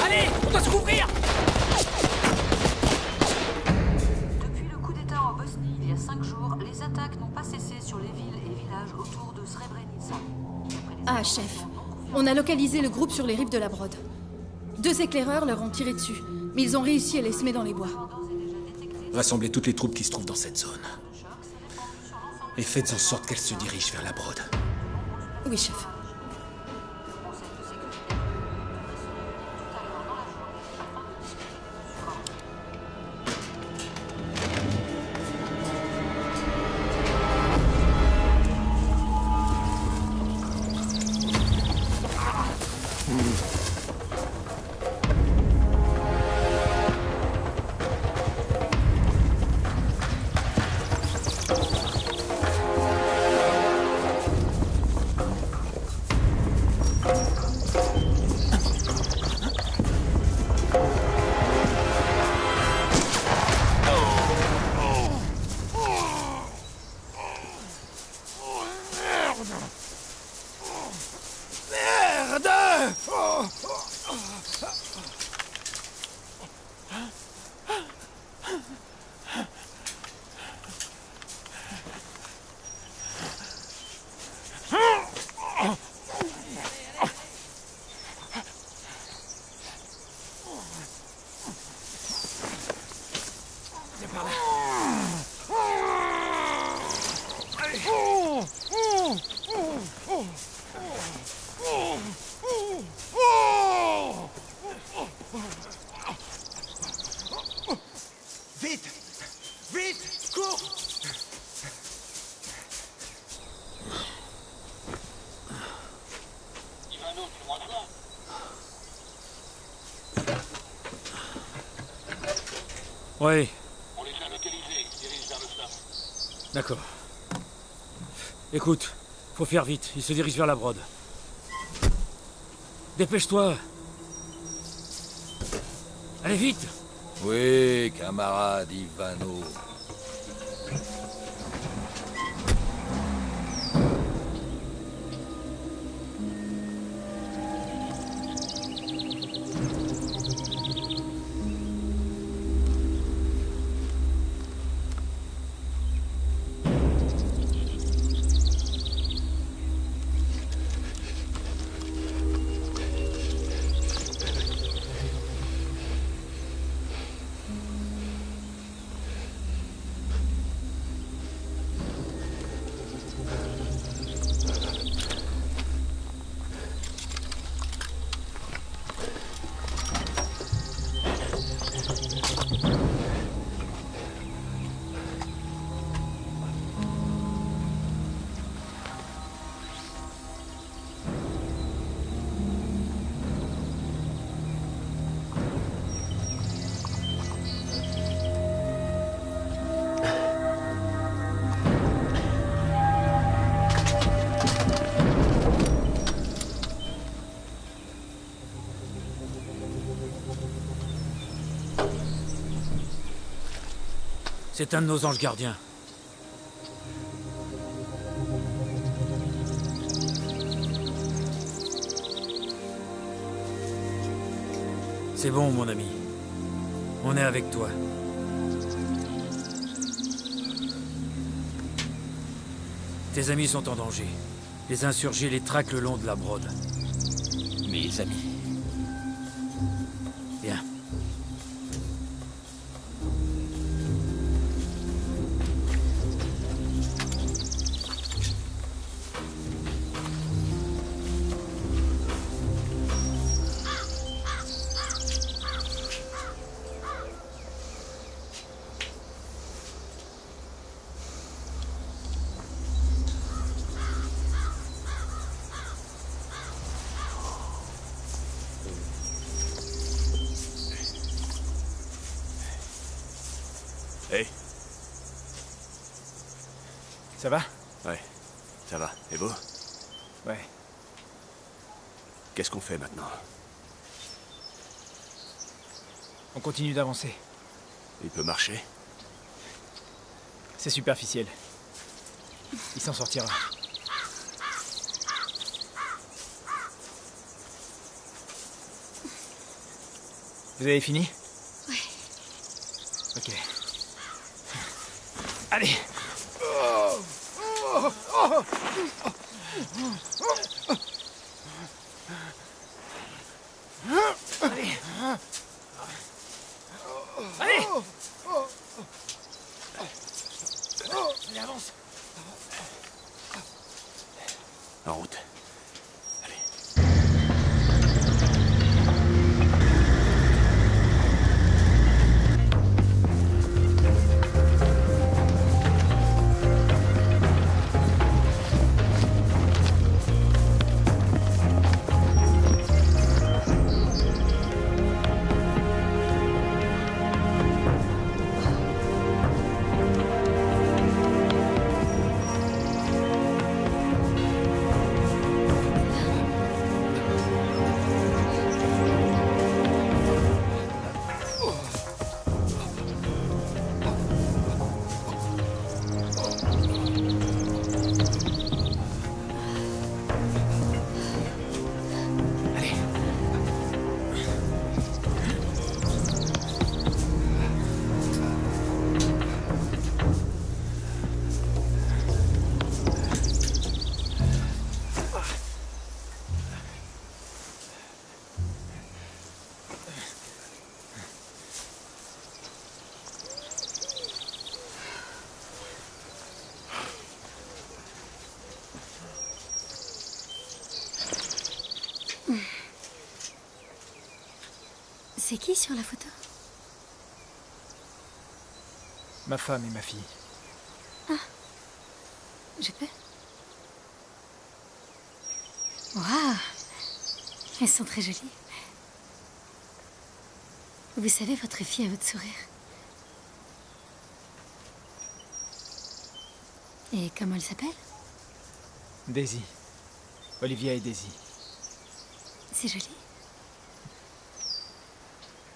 Allez! On doit se couvrir! Depuis le coup d'État en Bosnie il y a 5 jours, les attaques n'ont pas cessé sur les villes et villages autour de Srebrenica. Ah, chef. On a localisé le groupe sur les rives de la Brode. 2 éclaireurs leur ont tiré dessus, mais ils ont réussi à les semer dans les bois. Rassemblez toutes les troupes qui se trouvent dans cette zone. Et faites en sorte qu'elles se dirigent vers la Broad. Oui, chef. Vite! Vite! Cours! Oui. On les a localisés, ils se dirigent vers le fleuve. D'accord. Écoute, faut faire vite, il se dirige vers la Broad. Dépêche-toi. Allez vite. Oui, camarade Ivano. C'est un de nos anges gardiens. C'est bon, mon ami. On est avec toi. Tes amis sont en danger. Les insurgés les traquent le long de la Broad. Mes amis. Bien. Hey. Ça va? Ouais, ça va. Et vous? Ouais. Qu'est-ce qu'on fait maintenant? On continue d'avancer. Il peut marcher? C'est superficiel. Il s'en sortira. Vous avez fini? Ouais. Ok. Allez! Allez! C'est qui sur la photo? Ma femme et ma fille. Ah. Je peux? Waouh! Elles sont très jolies. Vous savez, votre fille a votre sourire. Et comment elle s'appelle? Daisy. Olivia et Daisy. C'est joli.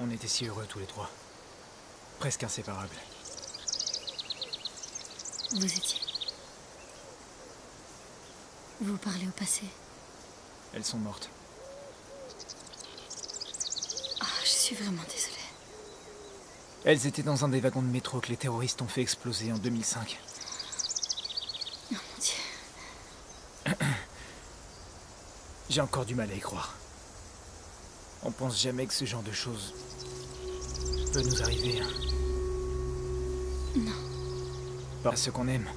On était si heureux tous les trois. Presque inséparables. Vous étiez. Vous parlez au passé. Elles sont mortes. Oh, je suis vraiment désolée. Elles étaient dans un des wagons de métro que les terroristes ont fait exploser en 2005. Oh mon Dieu. J'ai encore du mal à y croire. On pense jamais que ce genre de choses peut nous arriver. Hein. Non. Pas à ceux qu'on aime.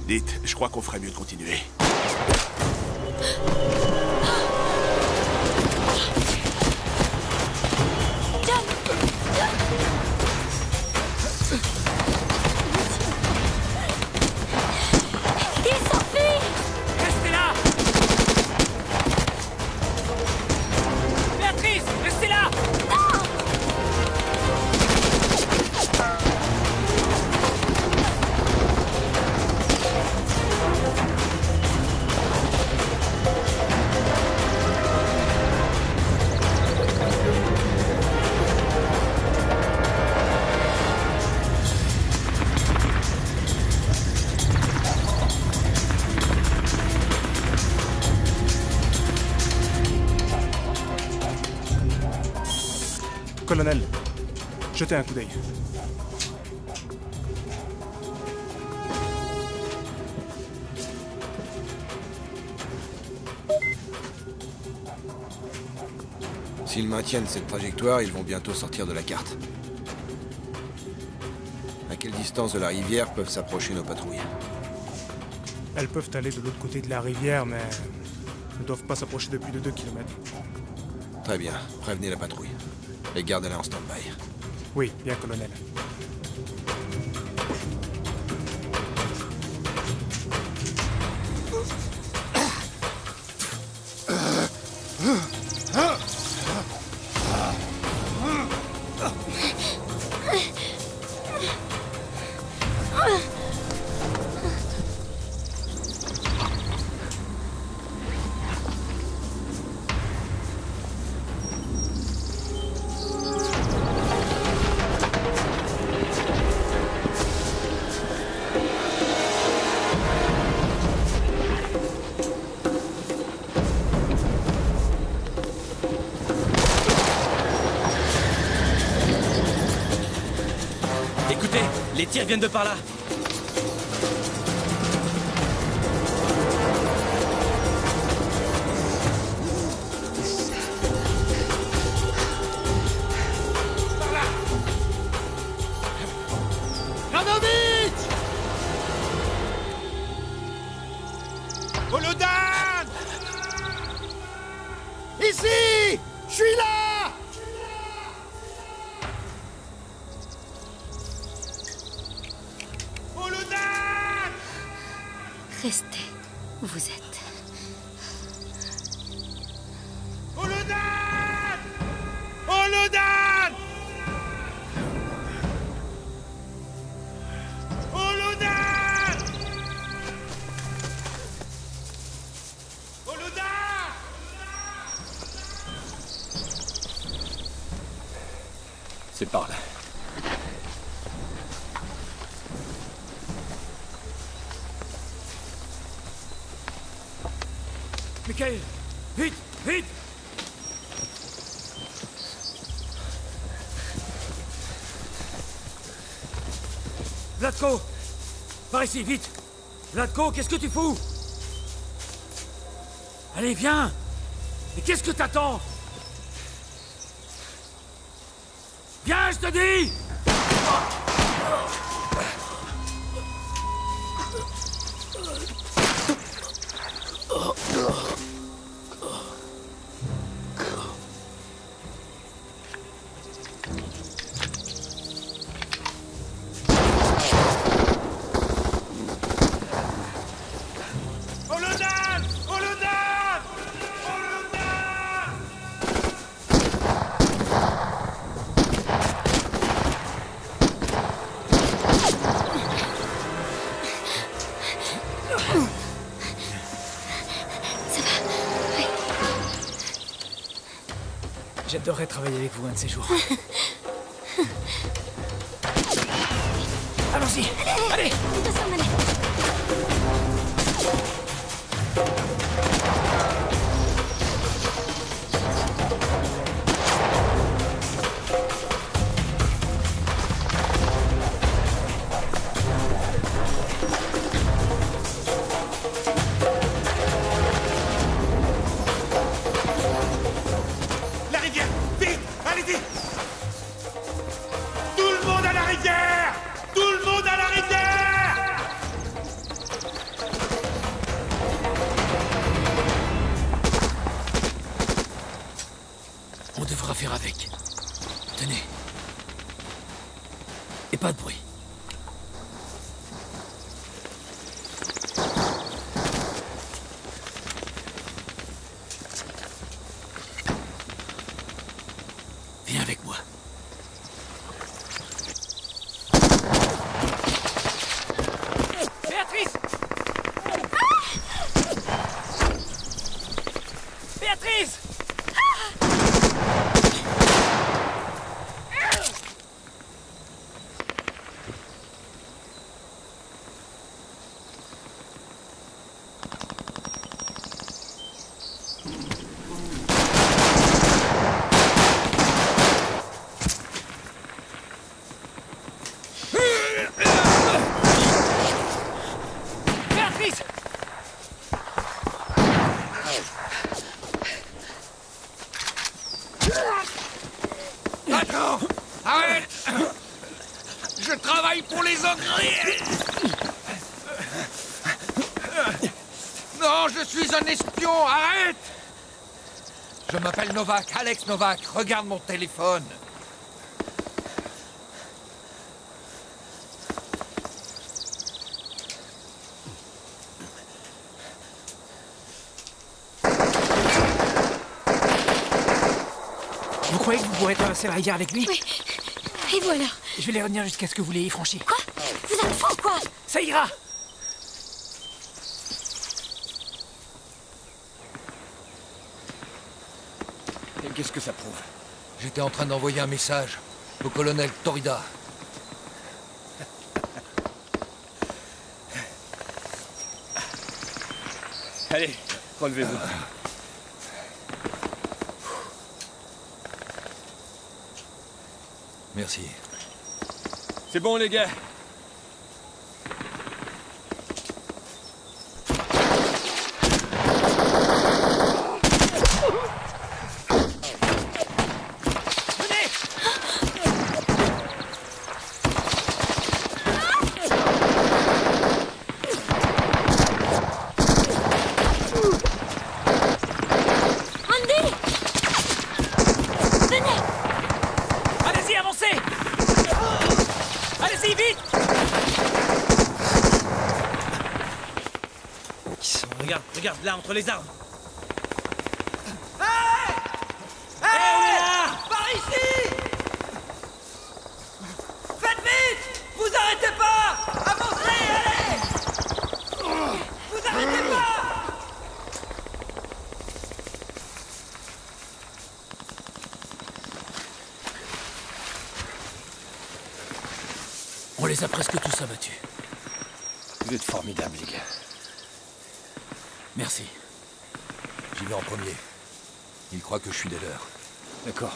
Dites, je crois qu'on ferait mieux de continuer. Il s'enfuit! Restez là! Béatrice, restez là! Colonel, jetez un coup d'œil. S'ils maintiennent cette trajectoire, ils vont bientôt sortir de la carte. À quelle distance de la rivière peuvent s'approcher nos patrouilles? Elles peuvent aller de l'autre côté de la rivière, mais ne doivent pas s'approcher de plus de 2 km. Très bien, prévenez la patrouille. Et gardez-la en stand-by. Oui, bien, colonel. Écoutez, les tirs viennent de par là. Radovic! Holodan! Ici! Je suis là! Restez où vous êtes. Holodan! Holodan! Holodan! Holodan! C'est par là. Michael, vite, vite! Vlatko! Par ici, vite! Vlatko, qu'est-ce que tu fous? Allez, viens! Mais qu'est-ce que t'attends? Viens, je te dis! J'adorerais travailler avec vous un de ces jours. Allons-y. Allez. On peut s'en aller. La rivière! Vite! Allez-y! Tout le monde à la rivière! Tout le monde à la rivière! On devra faire avec. Tenez. Et pas de bruit. Viens avec moi. Béatrice! Béatrice! Béatrice! Attends! Arrête! Je travaille pour les engrais! Non, je suis un espion! Arrête! Je m'appelle Novak, Alex Novak. Regarde mon téléphone. Vous croyez que vous pourrez traverser la rivière avec lui? Oui. Et voilà. Je vais les retenir jusqu'à ce que vous l'ayez franchi. Quoi? Vous êtes fou, quoi? Ça ira! Et qu'est-ce que ça prouve? J'étais en train d'envoyer un message au colonel Torrida. Allez, relevez-vous. Merci. C'est bon, les gars. Andy! Venez! Allez-y, avancez! Allez-y, vite! Regarde, là, entre les arbres. Par ici! Faites vite! Vous arrêtez pas! Avancez, allez! Vous arrêtez pas! On les a presque tous abattus. Vous êtes formidables, les gars. Merci. J'y vais en premier. Ils croient que je suis des leurs. D'accord.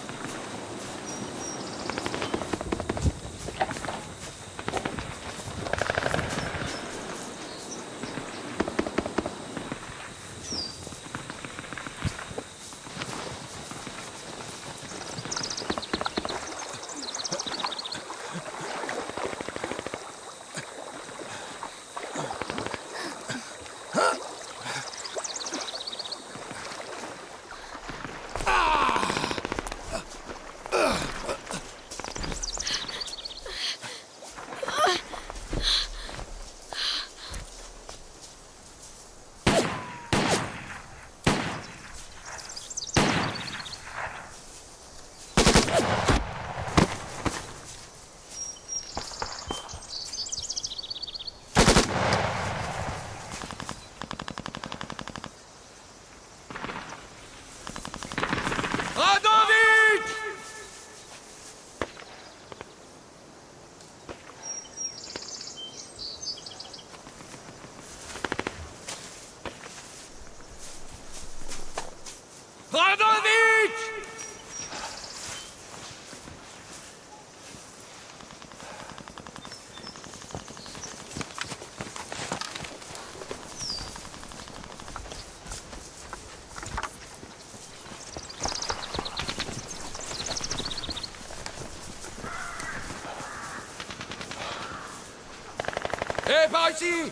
par ici!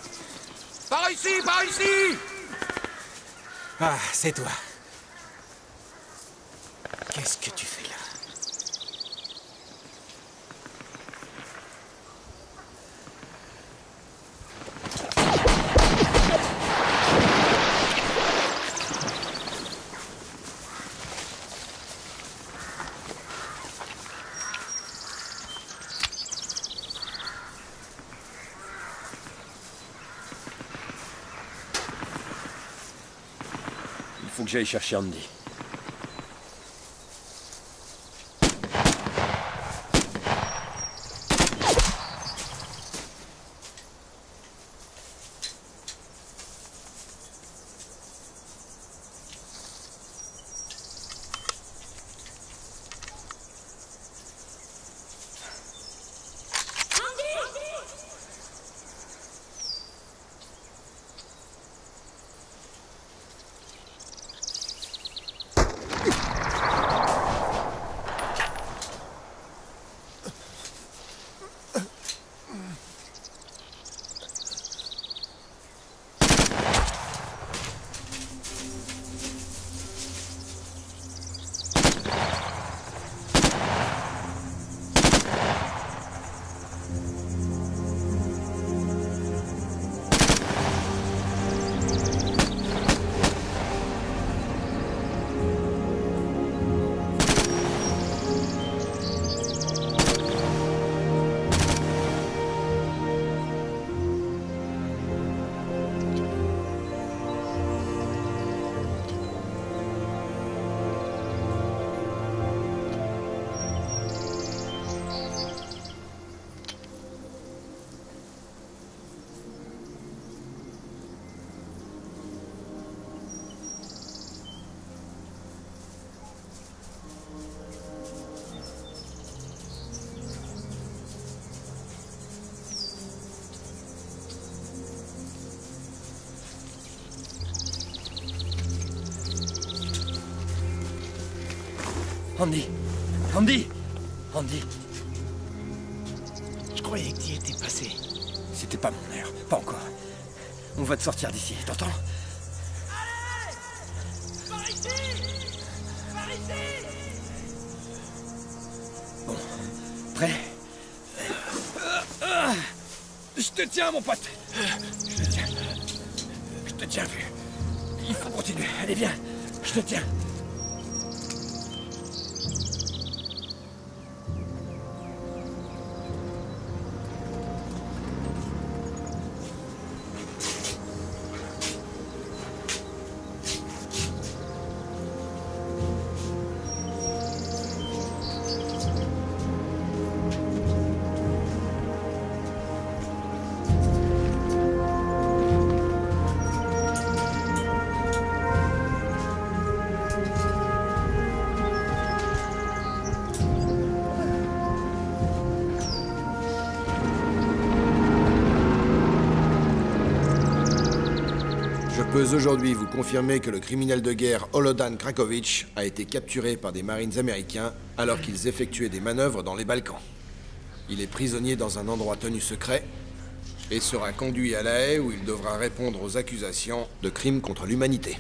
Par ici, par ici! Ah, c'est toi. Qu'est-ce que tu fais là? Il faut que j'aille chercher Andy. Andy! Andy! Andy! Je croyais que tu y étais passé. C'était pas mon heure, pas encore. On va te sortir d'ici, t'entends? Par ici! Par ici! Bon, prêt? Je te tiens, mon pote! Je te tiens. Je te tiens, vu. Il faut continuer. Allez, viens. Je te tiens. Je peux aujourd'hui vous confirmer que le criminel de guerre Holodan Krakovich a été capturé par des marines américains alors qu'ils effectuaient des manœuvres dans les Balkans. Il est prisonnier dans un endroit tenu secret et sera conduit à La Haye où il devra répondre aux accusations de crimes contre l'humanité.